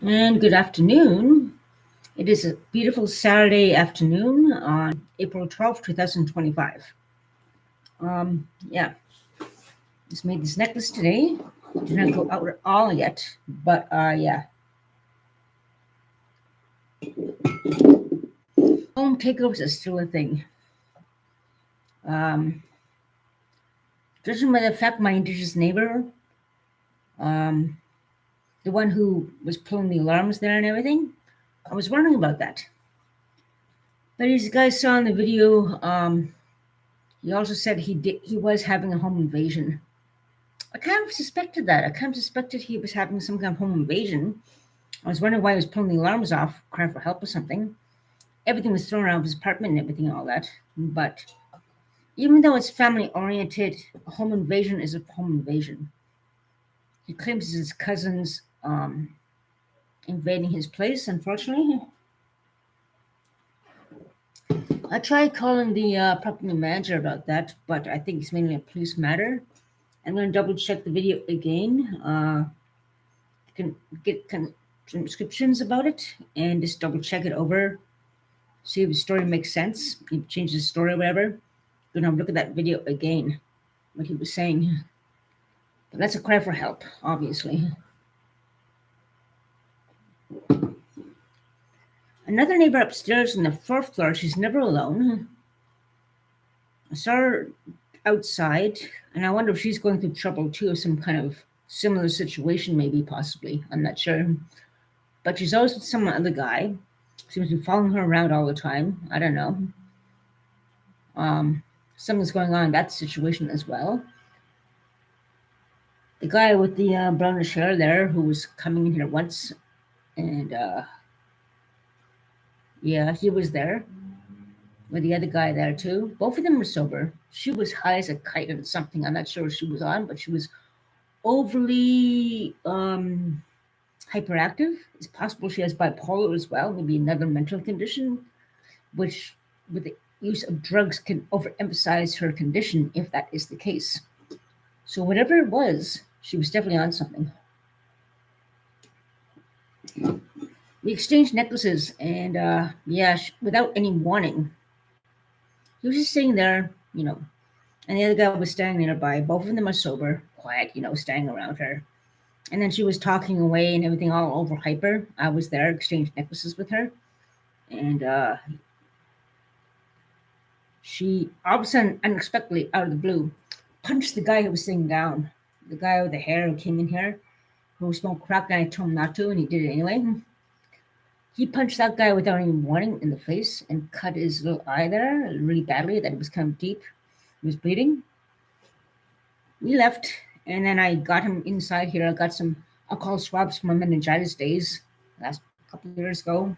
And good afternoon. It is a beautiful Saturday afternoon on April 12th, 2025. Yeah, just made this necklace today. Did not go out at all yet, but yeah, home takeovers are still a thing. Um, Judging by the fact my indigenous neighbor, um, the one who was pulling the alarms there and everything, I was wondering about that. But as you guys saw in the video, he also said he was having a home invasion. I kind of suspected that. I kind of suspected he was having some kind of home invasion. I was wondering why he was pulling the alarms off, crying for help or something. Everything was thrown out of his apartment and everything, all that. But even though it's family oriented, a home invasion is a home invasion. He claims it's his cousins invading his place, unfortunately. I tried calling the property manager about that, but I think it's mainly a police matter. I'm going to double check the video again. Can get transcriptions about it and just double check it over, see if the story makes sense. If he changes the story or whatever, gonna look at that video again, what he was saying. But that's a cry for help, obviously. Another neighbor upstairs on the fourth floor, she's never alone. I saw her outside, and I wonder if she's going through trouble too, some kind of similar situation, maybe, possibly. I'm not sure. But she's always with some other guy. Seems to be following her around all the time. I don't know. Something's going on in that situation as well. The guy with the brownish hair there, who was coming in here once, and yeah, he was there with the other guy there too. Both of them were sober. She was high as a kite on something. I'm not sure what she was on, but she was overly hyperactive. It's possible she has bipolar as well, maybe another mental condition, which with the use of drugs can overemphasize her condition if that is the case. So whatever it was, she was definitely on something. We exchanged necklaces, and yeah, without any warning. He was just sitting there, and the other guy was standing nearby. Both of them are sober, quiet, standing around her. And then she was talking away and everything, all over hyper. I was there, exchanged necklaces with her, and she all of a sudden, unexpectedly, out of the blue, punched the guy who was sitting down. The guy with the hair who came in here, who smoked crack, and I told him not to, and he did it anyway. He punched that guy without any warning in the face and cut his little eye there really badly, that it was kind of deep. He was bleeding. We left, and then I got him inside here. I got some alcohol swabs from my meningitis days last couple of years ago.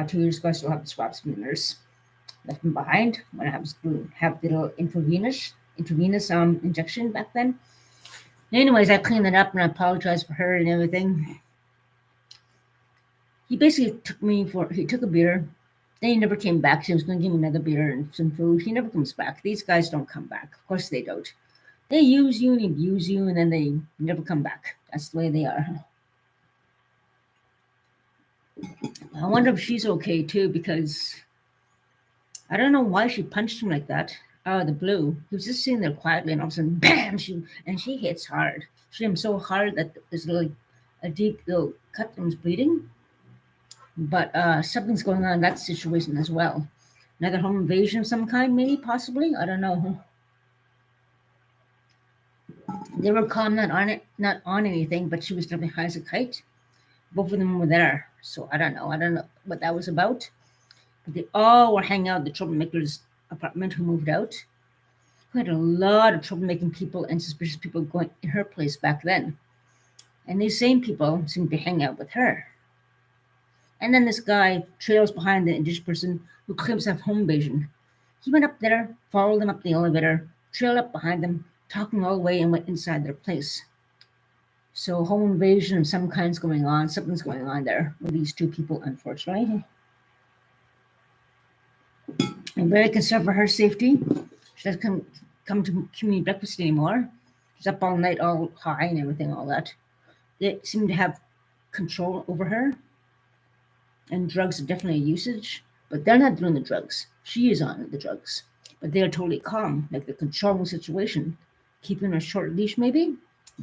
2 years ago, I still have the swabs from the nurse. Left them behind when I was to have the little intravenous injection back then. Anyways, I cleaned it up and I apologized for her and everything. He basically he took a beer. Then he never came back. He was going to give me another beer and some food. He never comes back. These guys don't come back. Of course they don't. They use you and abuse you, and then they never come back. That's the way they are. I wonder if she's okay too, because I don't know why she punched him like that out of the blue. He was just sitting there quietly, and all of a sudden, bam! She hits hard. She hit him so hard that there's like a deep little cut and was bleeding. But something's going on in that situation as well. Another home invasion of some kind, maybe, possibly. I don't know. They were calm, not on anything, but she was definitely high as a kite. Both of them were there, so I don't know. I don't know what that was about. But they all were hanging out at the troublemaker's apartment who moved out. Who had a lot of troublemaking people and suspicious people going in her place back then. And these same people seem to be hanging out with her. And then this guy trails behind the indigenous person who claims to have home invasion. He went up there, followed them up the elevator, trailed up behind them, talking all the way, and went inside their place. So home invasion of some kind's going on. Something's going on there with these two people, unfortunately. I'm very concerned for her safety. She doesn't come to community breakfast anymore. She's up all night, all high and everything, all that. They seem to have control over her, and drugs are definitely a usage, but they're not doing the drugs. She is on the drugs, but they are totally calm, like the controlling situation, keeping her short leash maybe,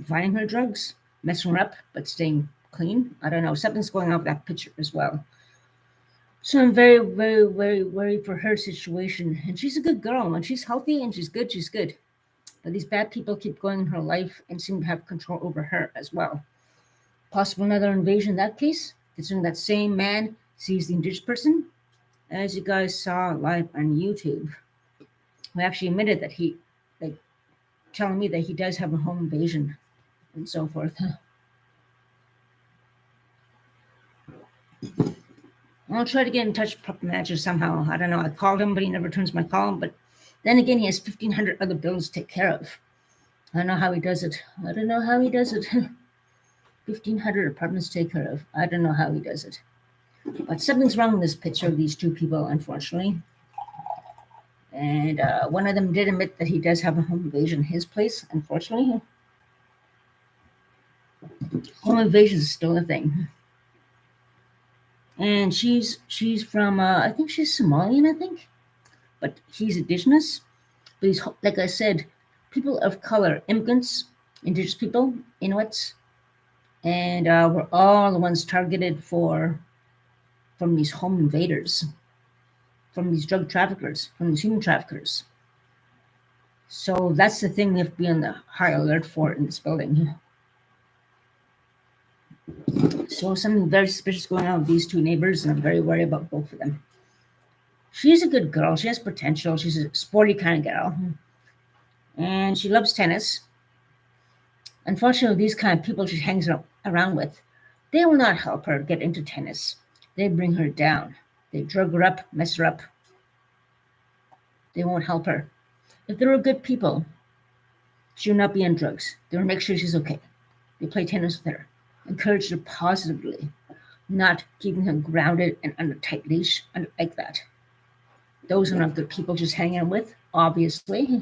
finding her drugs, messing her up, but staying clean. I don't know. Something's going on with that picture as well. So I'm very, very, very worried for her situation. And she's a good girl. When she's healthy and she's good, she's good. But these bad people keep going in her life and seem to have control over her as well. Possible another invasion in that case, considering that same man sees the indigenous person, as you guys saw live on YouTube, who actually admitted that he, like, telling me that he does have a home invasion and so forth. I'll try to get in touch with Puppet Manager somehow. I don't know. I called him, but he never turns my call. But then again, he has 1,500 other bills to take care of. I don't know how he does it. 1,500 apartments to take care of. I don't know how he does it. But something's wrong with this picture of these two people, unfortunately. And one of them did admit that he does have a home invasion in his place, unfortunately. Home invasion is still a thing. And she's from, I think she's Somalian, I think. But he's indigenous. But he's, like I said, people of color, immigrants, indigenous people, Inuits, and we're all the ones targeted from these home invaders, from these drug traffickers, from these human traffickers. So that's the thing we have to be on the high alert for in this building. So something very suspicious going on with these two neighbors, and I'm very worried about both of them. She's a good girl. She has potential. She's a sporty kind of girl. And she loves tennis. Unfortunately, these kind of people she hangs around with, they will not help her get into tennis. They bring her down. They drug her up, mess her up. They won't help her. If they were good people, she will not be on drugs. They will make sure she's okay. They play tennis with her, encourage her positively, not keeping her grounded and under tight leash and like that. Those are not good people just hanging out with, obviously.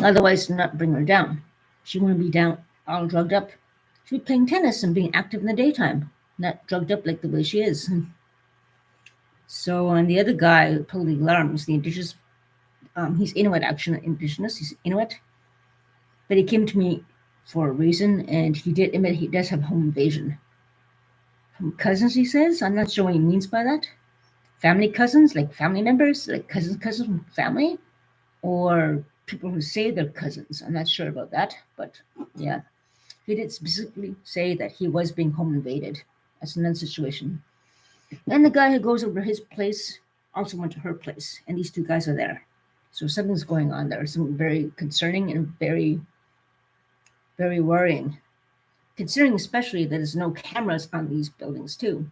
Otherwise, not bring her down. She wouldn't be down all drugged up. She'd be playing tennis and being active in the daytime, not drugged up like the way she is. So, and the other guy who pulled the alarms, the indigenous, he's Inuit, actually, indigenous, he's Inuit. But he came to me for a reason, and he did admit he does have home invasion. From cousins, he says. I'm not sure what he means by that. Family cousins, like family members, like cousins from family, or people who say they're cousins. I'm not sure about that, but yeah. He did specifically say that he was being home invaded. That's another situation. And the guy who goes over his place also went to her place, and these two guys are there. So something's going on there, something very concerning and very, very worrying. Considering especially that there's no cameras on these buildings too,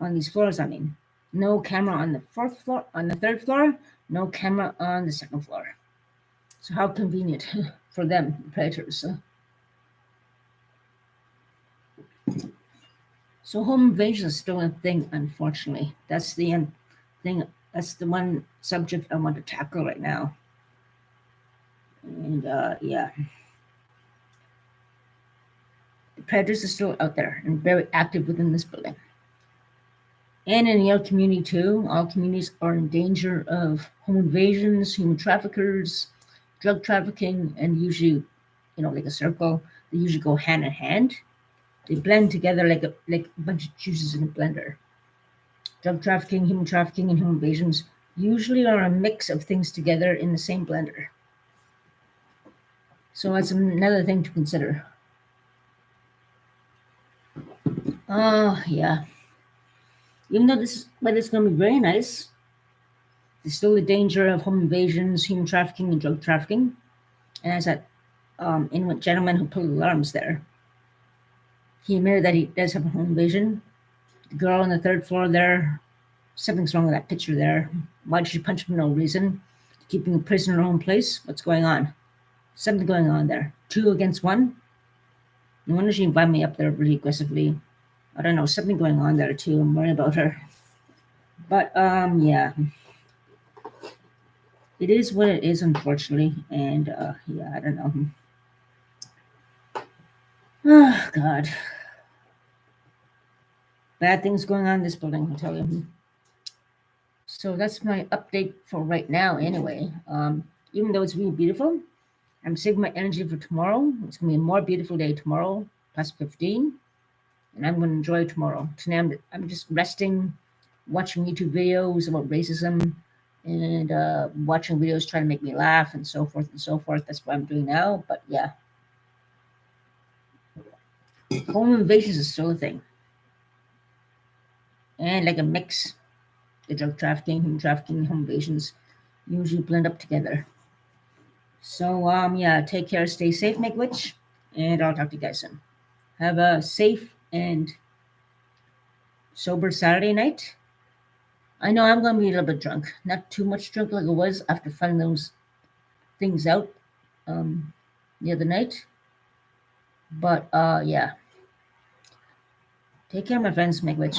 on these floors. I mean, no camera on the fourth floor, on the third floor, no camera on the second floor. So how convenient for them, the predators. So home invasion is still a thing, unfortunately. That's the thing. That's the one subject I want to tackle right now. And yeah, the predators are still out there and very active within this building. And in the other community too, all communities are in danger of home invasions, human traffickers, drug trafficking, and usually, like a circle, they usually go hand in hand. They blend together like a bunch of juices in a blender. Drug trafficking, human trafficking, and home invasions usually are a mix of things together in the same blender. So that's another thing to consider. Oh, yeah. Even though this weather's going to be very nice, there's still the danger of home invasions, human trafficking, and drug trafficking. And as that Inuit gentleman who pulled alarms there, he admitted that he does have a home invasion. The girl on the third floor there, something's wrong with that picture there. Why did she punch him for no reason? Keeping a prisoner in her own place? What's going on? Something going on there. 2 against 1? No wonder she invited me up there really aggressively. I don't know, something going on there too. I'm worried about her. But yeah. It is what it is, unfortunately. And yeah, I don't know. Oh God, bad things going on in this building, I'll tell you. So that's my update for right now. Anyway, even though it's really beautiful, I'm saving my energy for tomorrow. It's gonna be a more beautiful day tomorrow, plus 15, and I'm gonna enjoy tomorrow. Tonight, I'm just resting, watching YouTube videos about racism, and watching videos trying to make me laugh and so forth and so forth. That's what I'm doing now. But yeah, home invasions is still a thing, and like a mix. The drug trafficking, home invasions usually blend up together. So yeah, take care, stay safe, make witch, and I'll talk to you guys soon. Have a safe and sober Saturday night. I know I'm gonna be a little bit drunk, not too much drunk like I was after finding those things out um, the other night. But yeah, take care, my friends, make witch.